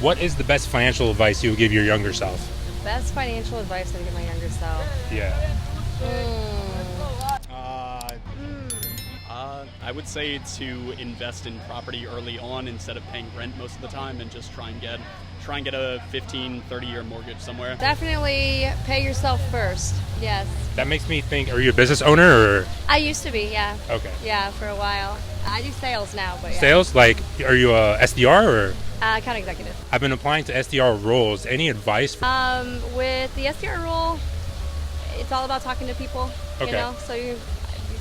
What is the best financial advice you would give your younger self? Best financial advice I would give my younger self. Yeah. I would say to invest in property early on instead of paying rent most of the time, and just try and get a 15, 30-year mortgage somewhere. Definitely pay yourself first. Yes. That makes me think, are you a business owner or? I used to be, yeah. Okay. Yeah, for a while. I do sales now, but yeah. Sales? Like, are you a SDR or? Account executive. I've been applying to SDR roles. Any advice? With the SDR role, it's all about talking to people, Okay. you know, so it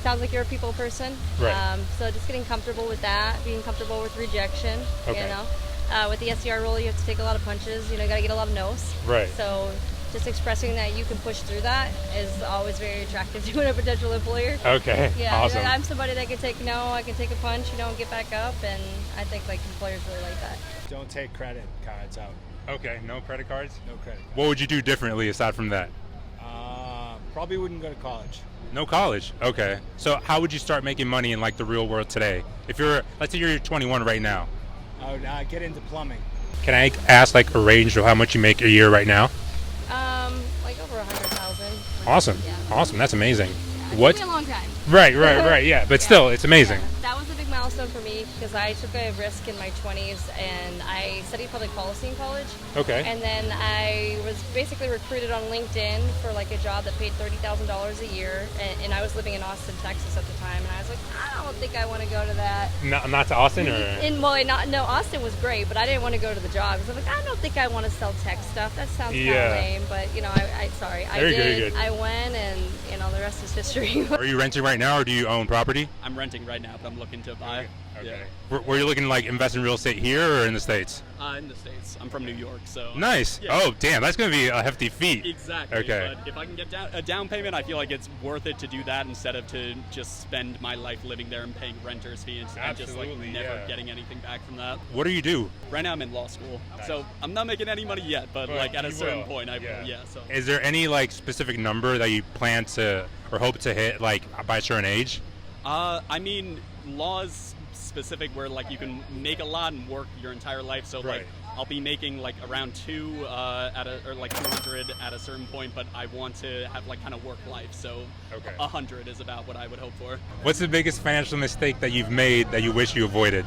sounds like you're a people person. Right. So just getting comfortable with that, being comfortable with rejection, Okay. you know. With the SDR role, you have to take a lot of punches, you know, you got to get a lot of no's. Right. So just expressing that you can push through that is always very attractive to a potential employer. Okay. Yeah, Awesome. I'm somebody that can take no, I can take a punch, you know, and get back up, and I think like employers really like that. Don't take credit cards out. Okay. No credit cards? No credit cards. What would you do differently aside from that? Probably wouldn't go to college. No college. Okay. So how would you start making money in like the real world today? If you're, let's say you're 21 right now. I would get into plumbing. Can I ask like a range of how much you make a year right now? Like over 100,000. Awesome. Yeah. Awesome. That's amazing. It What? took me a long time. Right. Yeah. But still, it's amazing. Yeah. That was a big milestone for me because I took a risk in my 20s and I studied public policy in college. Okay. And then I was basically recruited on LinkedIn for like a job that paid $30,000 a year, and I was living in Austin, Texas at the time, and I was like, I don't think I want to go to that. Not to Austin or? No, Austin was great, but I didn't want to go to the job because I'm like, I don't think I want to sell tech stuff. That sounds kind Yeah. of lame, but you know, I Very good, did. very good. I went, and you know, the rest is history. Are you renting right now, or do you own property? I'm renting right now, but I'm looking to buy. Okay. Were you looking to like invest in real estate here or in the States? Yeah. In the States. I'm from New York, so. Nice. Yeah. Oh, damn, that's gonna be a hefty feat. Exactly. Okay. But if I can get a down payment, I feel like it's worth it to do that instead of to just spend my life living there and paying renter's fee and just like Absolutely, never yeah. getting anything back from that. What do you do? Right now I'm in law school, Nice. so I'm not making any money yet, but Well, like at a you certain will. point I Yeah. will, yeah. So. Is there any like specific number that you plan to or hope to hit like by a certain age? I mean, laws specific where like you can make a lot and work your entire life. So Right. like I'll be making like around 200 at a certain point, but I want to have like kind of work life. So Okay. 100 is about what I would hope for. What's the biggest financial mistake that you've made that you wish you avoided?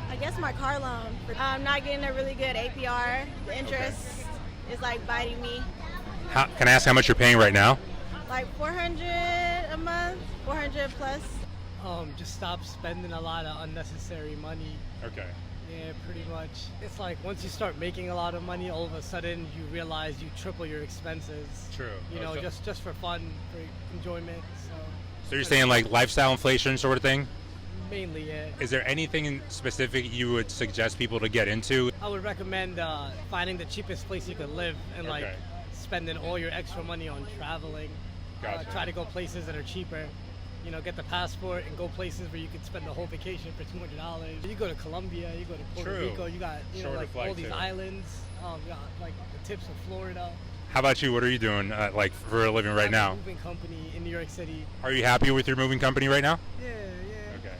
I guess my car loan. I'm not getting a really good APR. The interest is like biting me. Can I ask how much you're paying right now? Like 400 a month, 400 plus. Just stop spending a lot of unnecessary money. Okay. Yeah, pretty much. It's like once you start making a lot of money, all of a sudden you realize you triple your expenses. True. You know, Okay. just for fun, for enjoyment. So you're saying like lifestyle inflation sort of thing? Mainly, yeah. Is there anything in specific you would suggest people to get into? I would recommend finding the cheapest place you could live and like Okay. spending all your extra money on traveling. Gotcha. Try to go places that are cheaper. You know, get the passport and go places where you could spend the whole vacation for $200. You go to Colombia, you go to Puerto True. Rico, you got Shorter like flight, all these too. islands. You got like the tips of Florida. How about you? What are you doing like for a living right I have a now? moving company in New York City. Are you happy with your moving company right now? Yeah. Okay.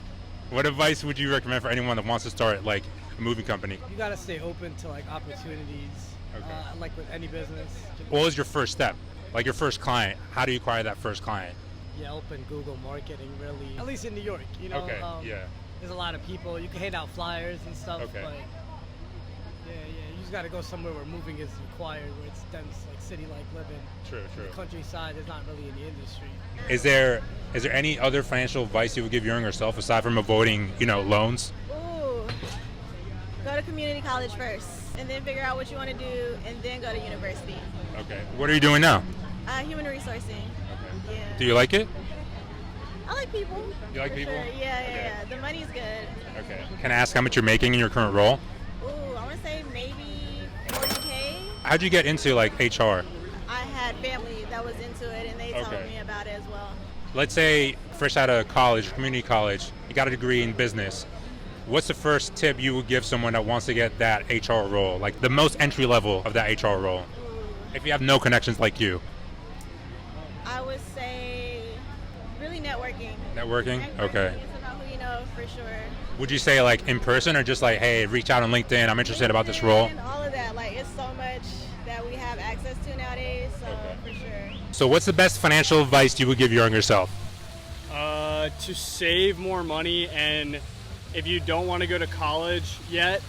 What advice would you recommend for anyone that wants to start like a moving company? You gotta stay open to like opportunities. Okay. Like with any business. What was your first step? Like your first client? How do you acquire that first client? Yelp and Google marketing, really. At least in New York, you know. Okay, yeah. There's a lot of people. You can hand out flyers and stuff, Okay. but yeah. You just gotta go somewhere where moving is required, where it's dense, like city-like living. True. The countryside is not really in the industry. Is there any other financial advice you would give your younger self aside from avoiding, loans? Ooh. Go to community college first, and then figure out what you want to do, and then go to university. Okay. What are you doing now? Human resourcing. Yeah. Do you like it? I like people. You like for people? Sure. Yeah. Okay. The money's good. Okay. Can I ask how much you're making in your current role? Ooh, I want to say maybe 40K. How'd you get into like HR? I had family that was into it, and they told Okay. me about it as well. Let's say fresh out of college, community college, you got a degree in business. What's the first tip you would give someone that wants to get that HR role, like the most entry level of that HR role? If you have no connections like you. I would say really networking. Networking? Okay. It's about who you know for sure. Would you say like in person or just like, hey, reach out on LinkedIn, I'm interested about this role? And all of that, like it's so much that we have access to nowadays. So for sure. So what's the best financial advice you would give your younger self? To save more money, and if you don't want to go to college yet,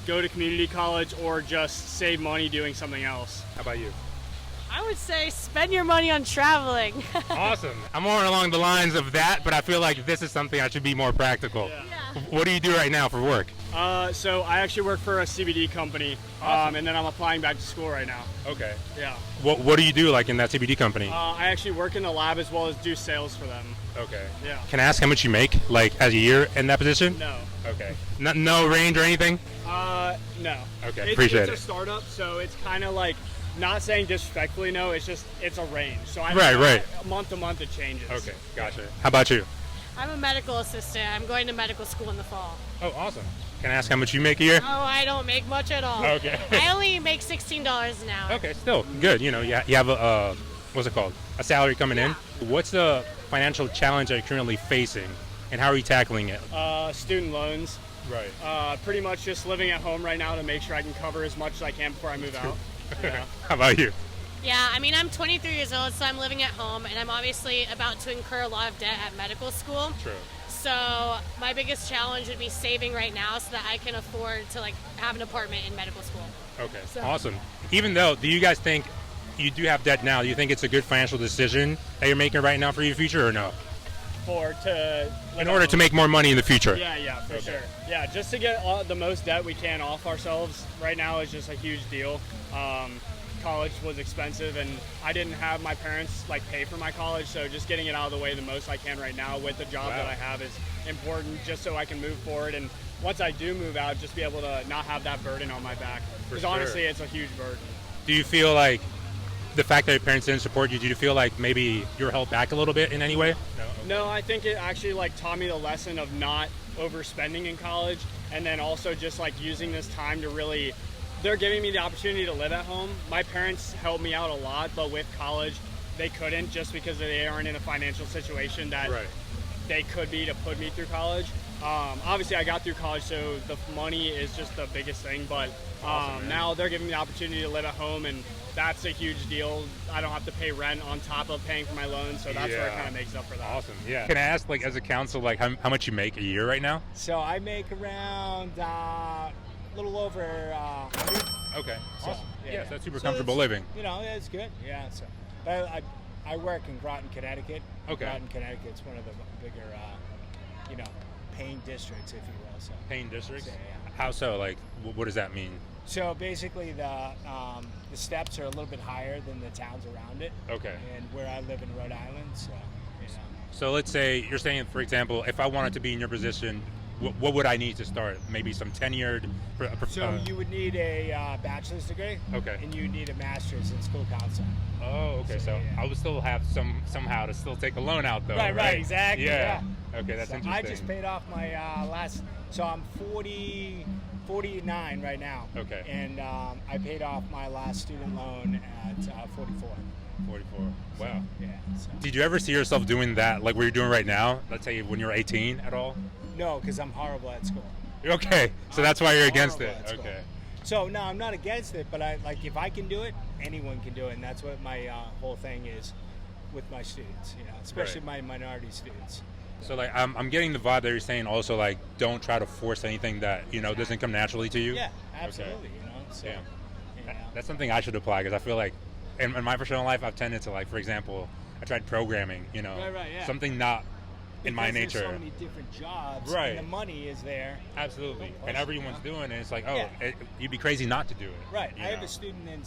go to community college or just save money doing something else. How about you? I would say spend your money on traveling. Awesome. I'm more along the lines of that, but I feel like this is something I should be more practical. Yeah. What do you do right now for work? So I actually work for a CBD company, Awesome. and then I'm applying back to school right now. Okay. Yeah. What do you do like in that CBD company? I actually work in the lab as well as do sales for them. Okay. Yeah. Can I ask how much you make like as a year in that position? No. Okay. No range or anything? No. Okay, appreciate it's it. a startup, so it's kind of like, not saying disrespectfully, no, it's a range. So Right. Month to month it changes. Okay, gotcha. How about you? I'm a medical assistant. I'm going to medical school in the fall. Oh, awesome. Can I ask how much you make a year? Oh, I don't make much at all. Okay. I only make $16 an hour. Okay, still good. You know, you have a what's it called? A salary coming in. What's the financial challenge that you're currently facing, and how are you tackling it? Student loans. Right. Pretty much just living at home right now to make sure I can cover as much as I can before I move out. Yeah. How about you? Yeah, I mean, I'm 23 years old, so I'm living at home, and I'm obviously about to incur a lot of debt at medical school. True. So my biggest challenge would be saving right now so that I can afford to like have an apartment in medical school. Okay. So- Awesome. Even though, do you guys think you do have debt now? Do you think it's a good financial decision that you're making right now for your future, or no? In order to make more money in the future. Yeah, for sure. Yeah, just to get the most debt we can off ourselves right now is just a huge deal. College was expensive, and I didn't have my parents like pay for my college, so just getting it out of the way the most I can right now with the job that I have is important, just so I can move forward. And once I do move out, just be able to not have that burden on my back. Because honestly, it's a huge burden. Do you feel like the fact that your parents didn't support you, do you feel like maybe you're held back a little bit in any way? No, I think it actually like taught me the lesson of not overspending in college, and then also just like using this time to really, they're giving me the opportunity to live at home. My parents helped me out a lot, but with college, they couldn't, just because they aren't in a financial situation that they could be to put me through college. Obviously, I got through college, so the money is just the biggest thing, but now they're giving me the opportunity to live at home, and that's a huge deal. I don't have to pay rent on top of paying for my loan, so that's where it kind of makes up for that. Awesome, yeah. Can I ask, like, as a counsel, like, how much you make a year right now? So I make around a little over 100. Okay, So, awesome. Yeah, so that's super So comfortable it's, living. You know, it's good. Yeah. So, but I work in Groton, Connecticut. Okay. Groton, Connecticut's one of the bigger, paying districts, if you will. So. Paying districts? So, yeah. How so? Like, what does that mean? So basically, the steps are a little bit higher than the towns around it. Okay. And where I live in Rhode Island, so you know. So let's say you're saying, for example, if I wanted to be in your position, what would I need to start? Maybe some tenured. So you would need a bachelor's degree. Okay. And you would need a master's in school counseling. Oh, okay. So yeah. I would still have somehow to still take a loan out though. Right, exactly. Yeah. Okay, that's So interesting. I just paid off my last. So I'm 49 right now. Okay. And I paid off my last student loan at 44. 44. Wow. Yeah. So. Did you ever see yourself doing that, like what you're doing right now? Let's say when you're 18 at all? No, because I'm horrible at school. Okay, so that's why you're against it. Horrible at school. Okay. So no, I'm not against it, but if I can do it, anyone can do it, and that's what my whole thing is with my students. You know, especially my minority students. So like I'm getting the vibe that you're saying also like don't try to force anything that doesn't come naturally to you. Yeah, absolutely. Okay. You know, so Yeah. you know. That's something I should apply because I feel like in my professional life I've tended to like, for example, I tried programming. Right, yeah. something not in my Because nature. There's so many different jobs, Right. and the money is there. Absolutely, Don't push and it, everyone's you know? doing it. It's like, Yeah. you'd be crazy not to do it. Right. you I have know? a student in.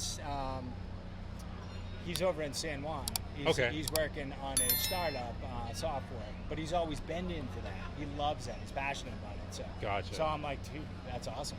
He's over in San Juan. He's working on a startup software, but he's always been into that. He loves that. He's passionate about it. So. Gotcha. So I'm like, dude, that's awesome.